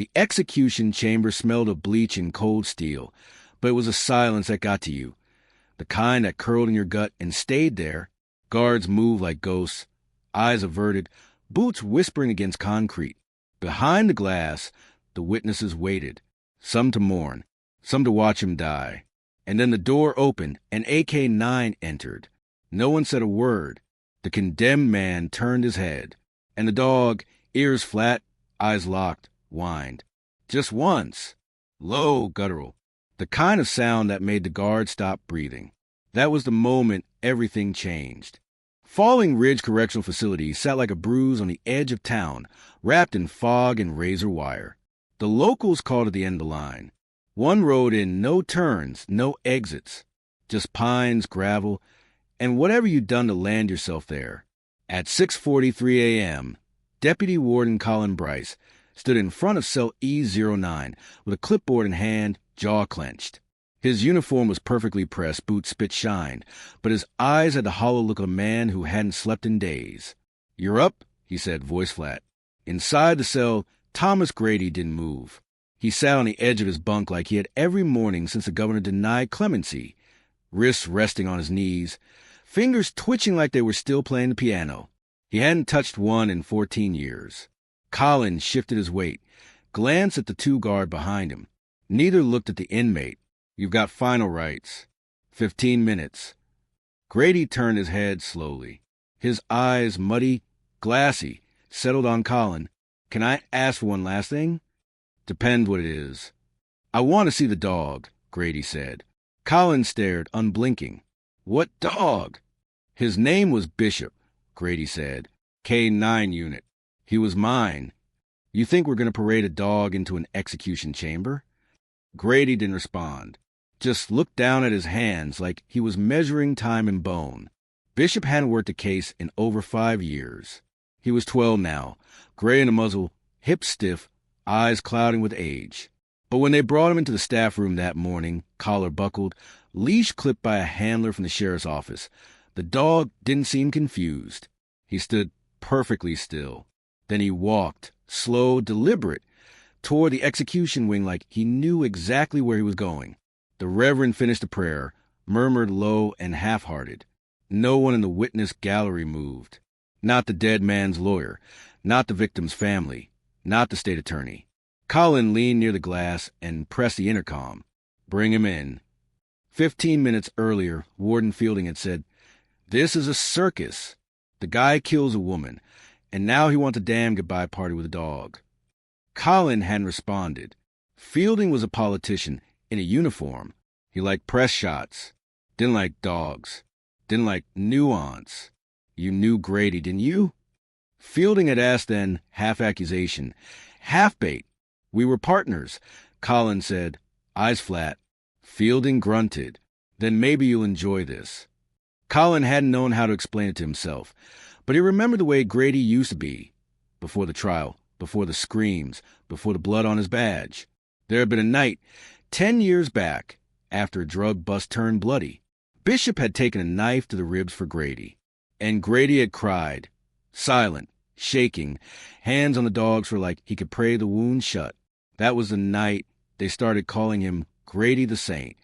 The execution chamber smelled of bleach and cold steel, but it was a silence that got to you, the kind that curled in your gut and stayed there. Guards moved like ghosts, eyes averted, boots whispering against concrete. Behind the glass, the witnesses waited, some to mourn, some to watch him die. And then the door opened, and AK-9 entered. No one said a word. The condemned man turned his head, and the dog, ears flat, eyes locked, whined. Just once. Low, guttural. The kind of sound that made the guard stop breathing. That was the moment everything changed. Falling Ridge Correctional Facility sat like a bruise on the edge of town, wrapped in fog and razor wire. The locals called it the end of the line. One road in no turns, no exits, just pines, gravel, and whatever you'd done to land yourself there. At 6:43 a.m., Deputy Warden Colin Bryce stood in front of cell E09 with a clipboard in hand, jaw clenched. His uniform was perfectly pressed, boots spit shined, but his eyes had the hollow look of a man who hadn't slept in days. "You're up," he said, voice flat. Inside the cell, Thomas Grady didn't move. He sat on the edge of his bunk like he had every morning since the governor denied clemency, wrists resting on his knees, fingers twitching like they were still playing the piano. He hadn't touched one in 14 years. Colin shifted his weight, glanced at the two guard behind him. Neither looked at the inmate. "You've got final rights. 15 minutes. Grady turned his head slowly. His eyes, muddy, glassy, settled on Colin. "Can I ask for one last thing?" "Depends what it is." "I want to see the dog," Grady said. Colin stared, unblinking. "What dog?" "His name was Bishop," Grady said. "K-9 unit. He was mine. You think we're going to parade a dog into an execution chamber?" Grady didn't respond. Just looked down at his hands like he was measuring time in bone. Bishop hadn't worked a case in over 5 years. He was 12 now, gray in the muzzle, hips stiff, eyes clouding with age. But when they brought him into the staff room that morning, collar buckled, leash clipped by a handler from the sheriff's office, the dog didn't seem confused. He stood perfectly still. Then he walked, slow, deliberate, toward the execution wing like he knew exactly where he was going. The Reverend finished the prayer, murmured low and half-hearted. No one in the witness gallery moved. Not the dead man's lawyer, not the victim's family, not the state attorney. Colin leaned near the glass and pressed the intercom. "Bring him in." 15 minutes earlier, Warden Fielding had said, "This is a circus. The guy kills a woman, and now he wants a damn goodbye party with a dog." Colin hadn't responded. Fielding was a politician in a uniform. He liked press shots, didn't like dogs, didn't like nuance. "You knew Grady, didn't you?" Fielding had asked then, half accusation, half bait. "We were partners," Colin said, eyes flat. Fielding grunted. "Then maybe you'll enjoy this." Colin hadn't known how to explain it to himself, but he remembered the way Grady used to be, before the trial, before the screams, before the blood on his badge. There had been a night, 10 years back, after a drug bust turned bloody. Bishop had taken a knife to the ribs for Grady, and Grady had cried, silent, shaking, hands on the dogs for like he could pray the wound shut. That was the night they started calling him Grady the Saint.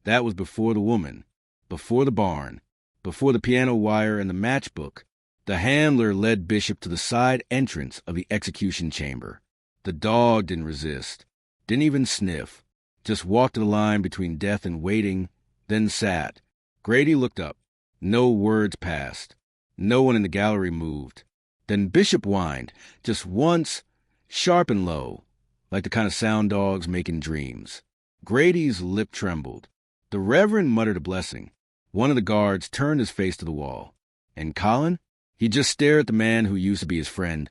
That was before the woman, before the barn, before the piano wire and the matchbook. The handler led Bishop to the side entrance of the execution chamber. The dog didn't resist, didn't even sniff, just walked the line between death and waiting, then sat. Grady looked up. No words passed. No one in the gallery moved. Then Bishop whined, just once, sharp and low, like the kind of sound dogs make in dreams. Grady's lip trembled. The Reverend muttered a blessing. One of the guards turned his face to the wall. And Colin? He just stared at the man who used to be his friend,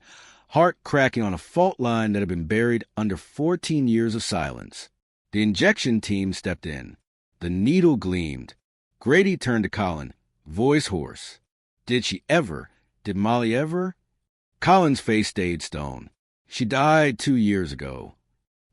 heart cracking on a fault line that had been buried under 14 years of silence. The injection team stepped in. The needle gleamed. Grady turned to Colin, voice hoarse. "Did she ever? Did Molly ever?" Colin's face stayed stone. "She died 2 years ago."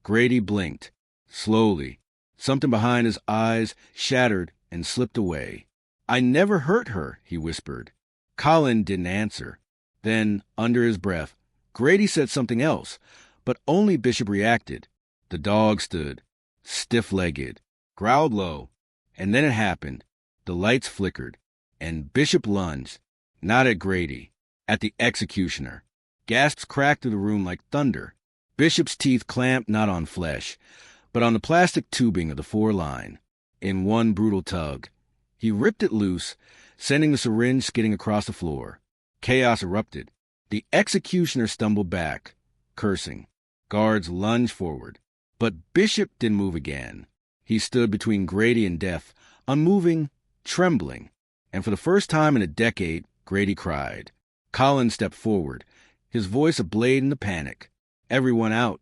Grady blinked. Slowly. Something behind his eyes shattered and slipped away. "I never hurt her," he whispered. Colin didn't answer. Then, under his breath, Grady said something else, But only Bishop reacted. The dog stood, stiff-legged, growled low, and then it happened. The lights flickered, and Bishop lunged, not at Grady, at the executioner. Gasps cracked through the room like thunder. Bishop's teeth clamped not on flesh, but on the plastic tubing of the four-line. In one brutal tug, he ripped it loose, sending the syringe skidding across the floor. Chaos erupted. The executioner stumbled back, cursing. Guards lunged forward. But Bishop didn't move again. He stood between Grady and death, unmoving, trembling. And for the first time in a decade, Grady cried. Colin stepped forward, his voice ablaze in the panic. Everyone out.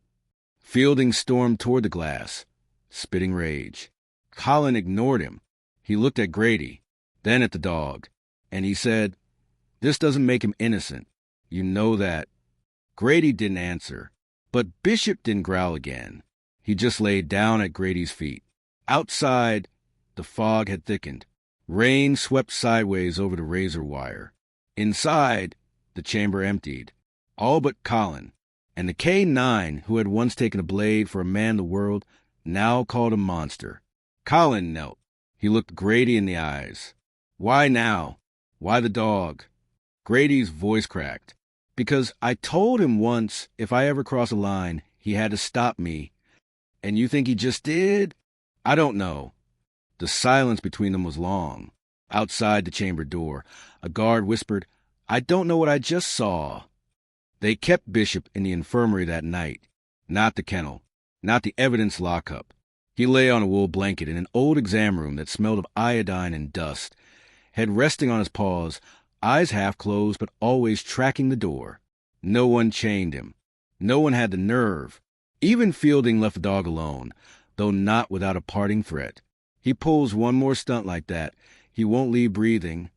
Fielding stormed toward the glass, spitting rage. Colin ignored him. He looked at Grady, then at the dog, and he said, "This doesn't make him innocent. You know that." Grady didn't answer, but Bishop didn't growl again. He just laid down at Grady's feet. Outside, the fog had thickened. Rain swept sideways over the razor wire. Inside, the chamber emptied. All but Colin, and the K-9, who had once taken a blade for a man of the world, now called a monster. Colin knelt. He looked Grady in the eyes. "Why now? Why the dog?" Grady's voice cracked. "Because I told him once if I ever cross a line, he had to stop me. And you think he just did? I don't know." The silence between them was long. Outside the chamber door, a guard whispered, "I don't know what I just saw." They kept Bishop in the infirmary that night. Not the kennel. Not the evidence lockup. He lay on a wool blanket in an old exam room that smelled of iodine and dust, head resting on his paws, eyes half closed but always tracking the door. No one chained him. No one had the nerve. Even Fielding left the dog alone, though not without a parting threat. He pulls one more stunt like that, he won't leave breathing.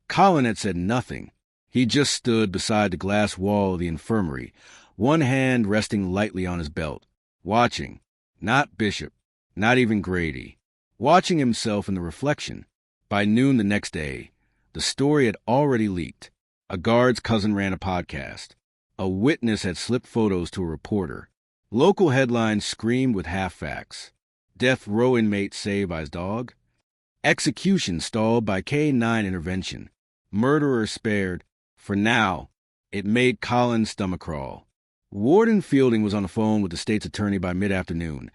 Colin had said nothing. He just stood beside the glass wall of the infirmary, one hand resting lightly on his belt, watching, not Bishop, not even Grady, watching himself in the reflection. By noon the next day, the story had already leaked. A guard's cousin ran a podcast. A witness had slipped photos to a reporter. Local headlines screamed with half-facts. Death row inmate saved by his dog. Execution stalled by K-9 intervention. Murderer spared. For now, it made Colin's stomach crawl. Warden Fielding was on the phone with the state's attorney by mid-afternoon,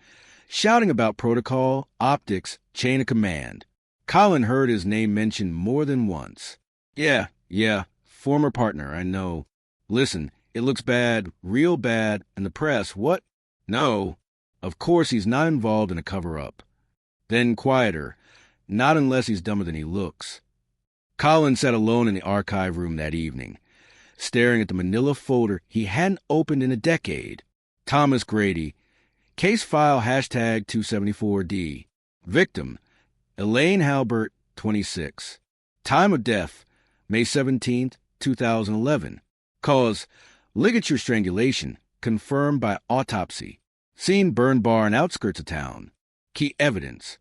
shouting about protocol, optics, chain of command. Colin heard his name mentioned more than once. Yeah, former partner, I know. Listen, it looks bad, real bad, and the press, what? No, of course he's not involved in a cover-up. Then quieter, not unless he's dumber than he looks. Colin sat alone in the archive room that evening, staring at the manila folder he hadn't opened in a decade. Thomas Grady, case file hashtag 274D. Victim, Elaine Halbert, 26. Time of death, May 17, 2011. Cause, ligature strangulation, confirmed by autopsy. Scene burn bar in outskirts of town. Key evidence,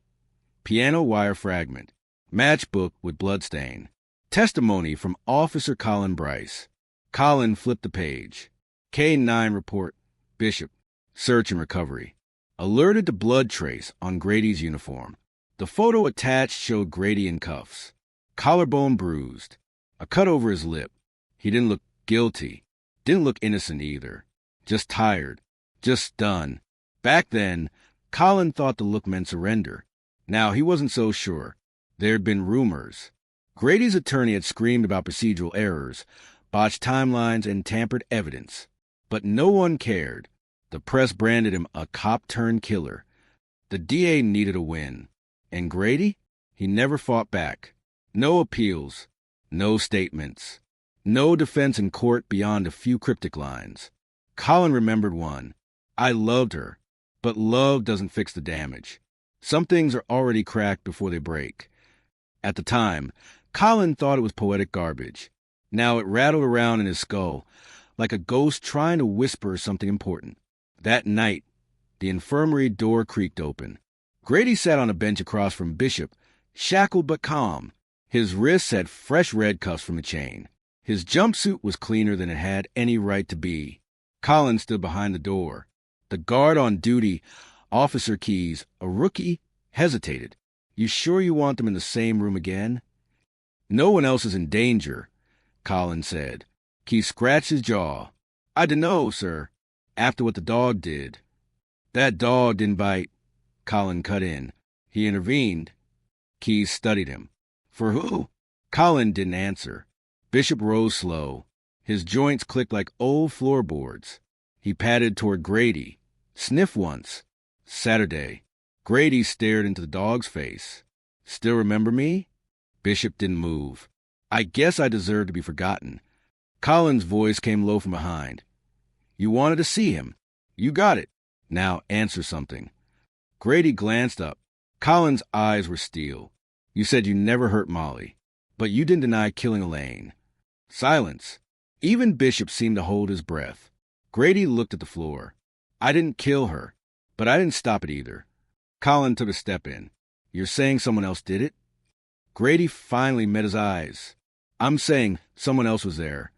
piano wire fragment. Matchbook with bloodstain. Testimony from Officer Colin Bryce. Colin flipped the page. K-9 report. Bishop. Search and recovery. Alerted to blood trace on Grady's uniform. The photo attached showed Grady in cuffs. Collarbone bruised. A cut over his lip. He didn't look guilty. Didn't look innocent either. Just tired. Just done. Back then, Colin thought the look meant surrender. Now he wasn't so sure. There had been rumors. Grady's attorney had screamed about procedural errors, botched timelines, and tampered evidence. But no one cared. The press branded him a cop-turned-killer. The DA needed a win. And Grady? He never fought back. No appeals. No statements. No defense in court beyond a few cryptic lines. Colin remembered one. "I loved her. But love doesn't fix the damage. Some things are already cracked before they break." At the time, Colin thought it was poetic garbage. Now it rattled around in his skull, like a ghost trying to whisper something important. That night, the infirmary door creaked open. Grady sat on a bench across from Bishop, shackled but calm. His wrists had fresh red cuffs from the chain. His jumpsuit was cleaner than it had any right to be. Colin stood behind the door. The guard on duty, Officer Keyes, a rookie, hesitated. You sure you want them in the same room again? No one else is in danger, Colin said. Keyes scratched his jaw. I dunno, sir, after what the dog did. That dog didn't bite, Colin cut in. He intervened. Keyes studied him. For who? Colin didn't answer. Bishop rose slow. His joints clicked like old floorboards. He padded toward Grady. Sniff once. Saturday. Grady stared into the dog's face. Still remember me? Bishop didn't move. I guess I deserve to be forgotten. Colin's voice came low from behind. You wanted to see him. You got it. Now answer something. Grady glanced up. Colin's eyes were steel. You said you never hurt Molly, but you didn't deny killing Elaine. Silence. Even Bishop seemed to hold his breath. Grady looked at the floor. I didn't kill her, but I didn't stop it either. Colin took a step in. You're saying someone else did it? Grady finally met his eyes. I'm saying someone else was there.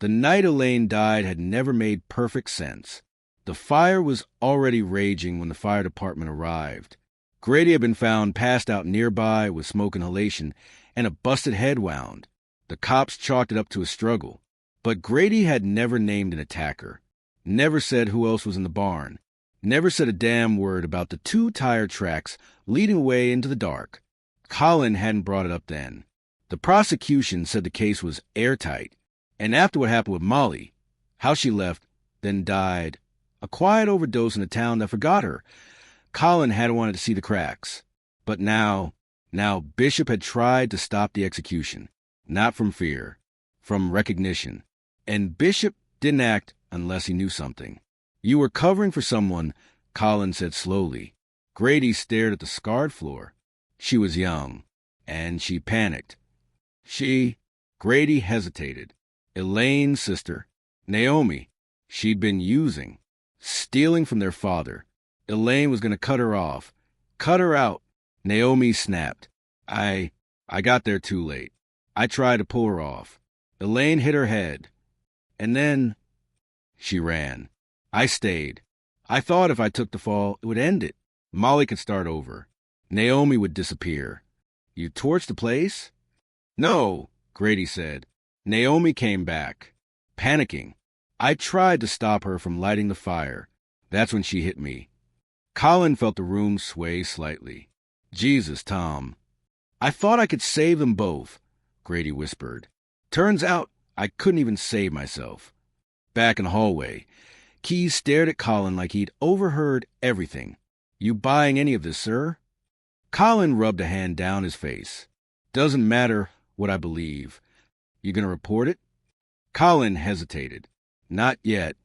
The night Elaine died had never made perfect sense. The fire was already raging when the fire department arrived. Grady had been found passed out nearby with smoke inhalation and a busted head wound. The cops chalked it up to a struggle. But Grady had never named an attacker. Never said who else was in the barn. Never said a damn word about the 2 tire tracks leading away into the dark. Colin hadn't brought it up then. The prosecution said the case was airtight. And after what happened with Molly, how she left, then died, a quiet overdose in a town that forgot her, Colin hadn't wanted to see the cracks. But now Bishop had tried to stop the execution. Not from fear, from recognition. And Bishop didn't act unless he knew something. You were covering for someone, Colin said slowly. Grady stared at the scarred floor. She was young, and she panicked. Grady hesitated. Elaine's sister, Naomi, she'd been using, stealing from their father. Elaine was going to cut her off, cut her out. Naomi snapped. I got there too late. I tried to pull her off. Elaine hit her head. And then she ran. I stayed. I thought if I took the fall, it would end it. Molly could start over. Naomi would disappear. You torched the place? No, Grady said. Naomi came back, panicking. I tried to stop her from lighting the fire. That's when she hit me. Colin felt the room sway slightly. Jesus, Tom. I thought I could save them both, Grady whispered. Turns out I couldn't even save myself. Back in the hallway, Keyes stared at Colin like he'd overheard everything. You buying any of this, sir? Colin rubbed a hand down his face. Doesn't matter what I believe. You gonna report it? Colin hesitated. Not yet.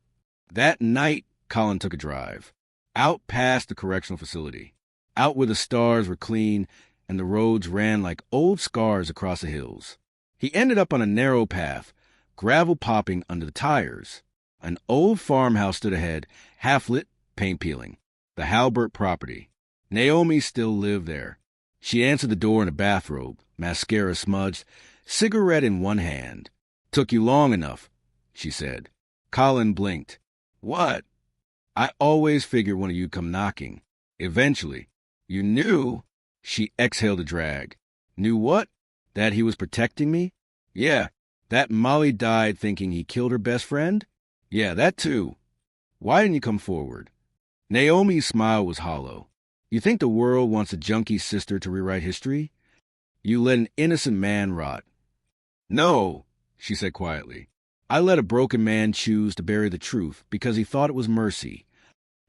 That night, Colin took a drive. Out past the correctional facility. Out where the stars were clean and the roads ran like old scars across the hills. He ended up on a narrow path, gravel popping under the tires. An old farmhouse stood ahead, half-lit, paint peeling. The Halbert property. Naomi still lived there. She answered the door in a bathrobe, mascara smudged, cigarette in one hand. Took you long enough, she said. Colin blinked. What? I always figured one of you come knocking. Eventually. You knew? She exhaled a drag. Knew what? That he was protecting me? Yeah. That Molly died thinking he killed her best friend? Yeah, that too. Why didn't you come forward? Naomi's smile was hollow. You think the world wants a junkie's sister to rewrite history? You let an innocent man rot. No, she said quietly. I let a broken man choose to bury the truth because he thought it was mercy.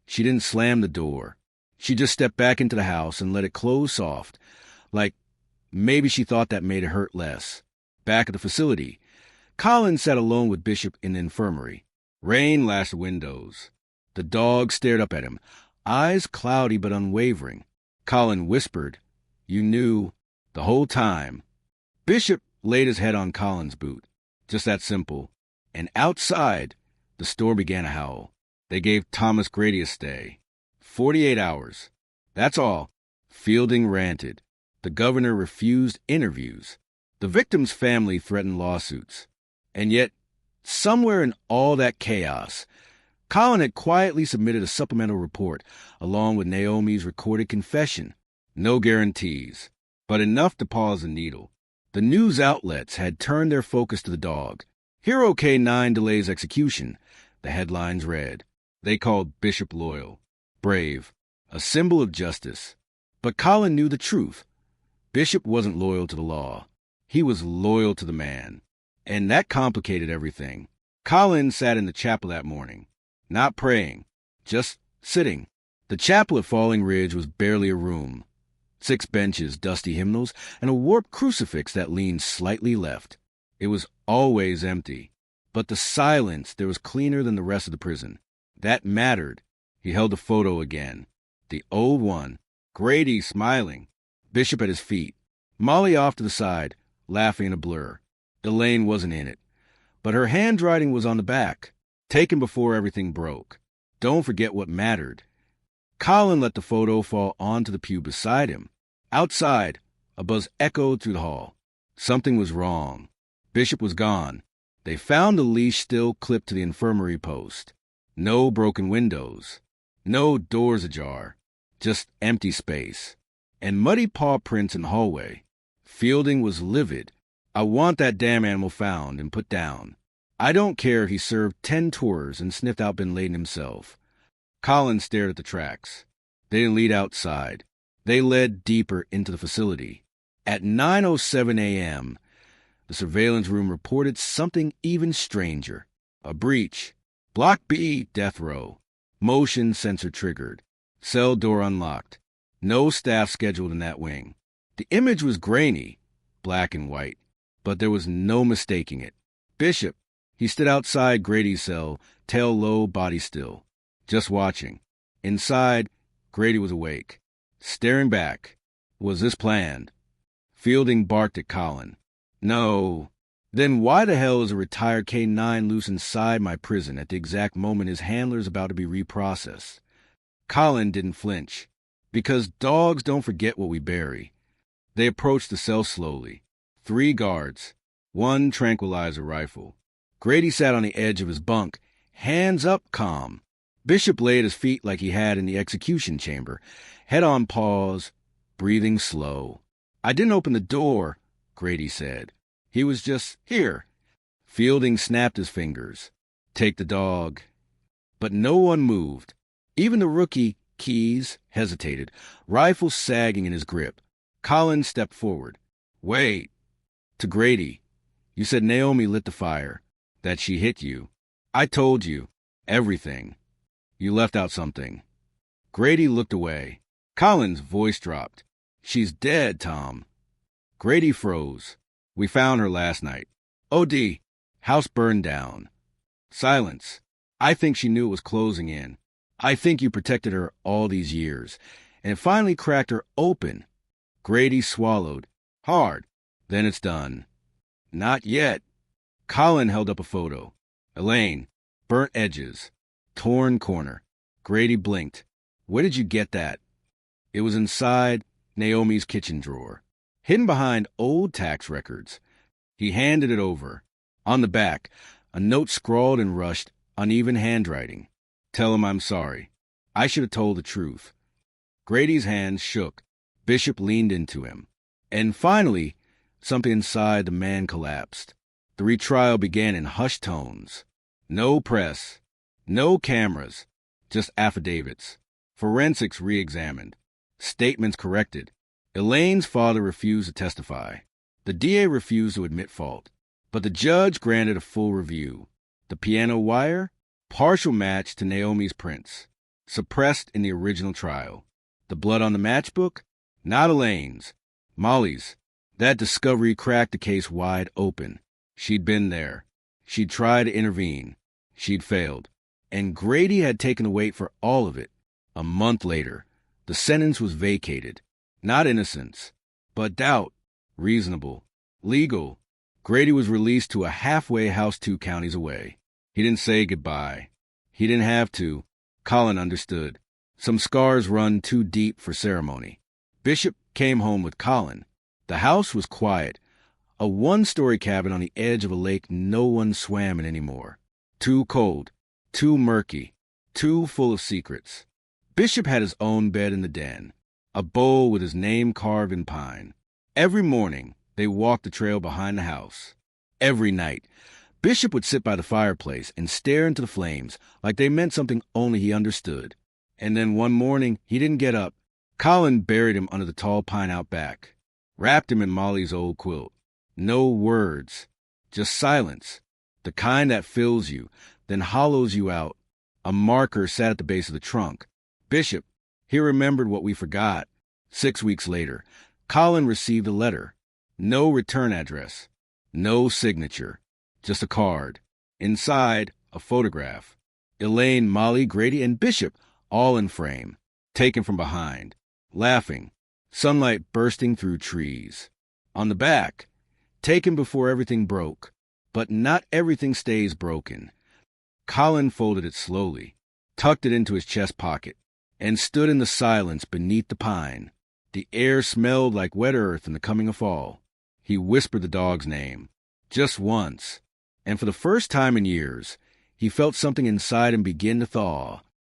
She didn't slam the door. She just stepped back into the house and let it close soft, like maybe she thought that made it hurt less. Back at the facility, Colin sat alone with Bishop in the infirmary. Rain lashed the windows. The dog stared up at him, eyes cloudy but unwavering. Colin whispered, You knew the whole time. Bishop laid his head on Colin's boot. Just that simple. And outside, the storm began to howl. They gave Thomas Grady a stay. 48 hours. That's all. Fielding ranted. The governor refused interviews. The victim's family threatened lawsuits. And yet, somewhere in all that chaos, Colin had quietly submitted a supplemental report, along with Naomi's recorded confession. No guarantees, but enough to pause the needle. The news outlets had turned their focus to the dog. Hero K9 delays execution, the headlines read. They called Bishop loyal, brave, a symbol of justice. But Colin knew the truth. Bishop wasn't loyal to the law. He was loyal to the man. And that complicated everything. Colin sat in the chapel that morning, not praying, just sitting. The chapel at Falling Ridge was barely a room. 6 benches, dusty hymnals, and a warped crucifix that leaned slightly left. It was always empty. But the silence there was cleaner than the rest of the prison. That mattered. He held the photo again. The old one. Grady smiling. Bishop at his feet. Molly off to the side, laughing in a blur. Elaine wasn't in it. But her handwriting was on the back, taken before everything broke. Don't forget what mattered. Colin let the photo fall onto the pew beside him. Outside, a buzz echoed through the hall. Something was wrong. Bishop was gone. They found the leash still clipped to the infirmary post. No broken windows. No doors ajar. Just empty space. And muddy paw prints in the hallway. Fielding was livid. I want that damn animal found and put down. I don't care if he served 10 tours and sniffed out Bin Laden himself. Colin stared at the tracks. They didn't lead outside. They led deeper into the facility. At 9:07 a.m., the surveillance room reported something even stranger. A breach. Block B, death row. Motion sensor triggered. Cell door unlocked. No staff scheduled in that wing. The image was grainy, black and white, but there was no mistaking it. Bishop. He stood outside Grady's cell, tail low, body still, just watching. Inside, Grady was awake, staring back. Was this planned? Fielding barked at Colin. No. Then why the hell is a retired K9 loose inside my prison at the exact moment his handler's about to be reprocessed? Colin didn't flinch. Because dogs don't forget what we bury. They approached the cell slowly. 3 guards. 1 tranquilizer rifle. Grady sat on the edge of his bunk, hands up calm. Bishop lay at his feet like he had in the execution chamber, head on paws, breathing slow. I didn't open the door, Grady said. He was just here. Fielding snapped his fingers. Take the dog. But no one moved. Even the rookie, Keys, hesitated, rifle sagging in his grip. Colin stepped forward. Wait. To Grady. You said Naomi lit the fire. That she hit you. I told you. Everything. You left out something. Grady looked away. Colin's voice dropped. She's dead, Tom. Grady froze. We found her last night. OD. House burned down. Silence. I think she knew it was closing in. I think you protected her all these years, and it finally cracked her open. Grady swallowed. Hard. Then it's done. Not yet. Colin held up a photo. Elaine. Burnt edges. Torn corner. Grady blinked. Where did you get that? It was inside Naomi's kitchen drawer, hidden behind old tax records. He handed it over. On the back, a note scrawled in rushed, uneven handwriting. Tell him I'm sorry. I should have told the truth. Grady's hands shook. Bishop leaned into him. And finally, something inside the man collapsed. The retrial began in hushed tones. No press. No cameras. Just affidavits. Forensics re-examined. Statements corrected. Elaine's father refused to testify. The DA refused to admit fault. But the judge granted a full review. The piano wire? Partial match to Naomi's prints. Suppressed in the original trial. The blood on the matchbook? Not Elaine's. Molly's. That discovery cracked the case wide open. She'd been there. She'd tried to intervene. She'd failed. And Grady had taken the weight for all of it. A month later, the sentence was vacated. Not innocence, but doubt. Reasonable. Legal. Grady was released to a halfway house 2 counties away. He didn't say goodbye. He didn't have to. Colin understood. Some scars run too deep for ceremony. Bishop came home with Colin. The house was quiet. A 1-story cabin on the edge of a lake no one swam in anymore. Too cold. Too murky. two full of secrets. Bishop had his own bed in the den, a bowl with his name carved in pine. Every morning, they walked the trail behind the house. Every night, Bishop would sit by the fireplace and stare into the flames like they meant something only he understood. And then one morning, he didn't get up. Colin buried him under the tall pine out back, wrapped him in Molly's old quilt. No words, just silence, the kind that fills you, then hollows you out. A marker sat at the base of the trunk. Bishop, he remembered what we forgot. 6 weeks later, Colin received a letter. No return address, no signature, just a card. Inside, a photograph. Elaine, Molly, Grady, and Bishop, all in frame, taken from behind, laughing, sunlight bursting through trees. On the back, taken before everything broke, but not everything stays broken. Colin folded it slowly, tucked it into his chest pocket, and stood in the silence beneath the pine. The air smelled like wet earth in the coming of fall. He whispered the dog's name, just once, and for the first time in years, he felt something inside him begin to thaw.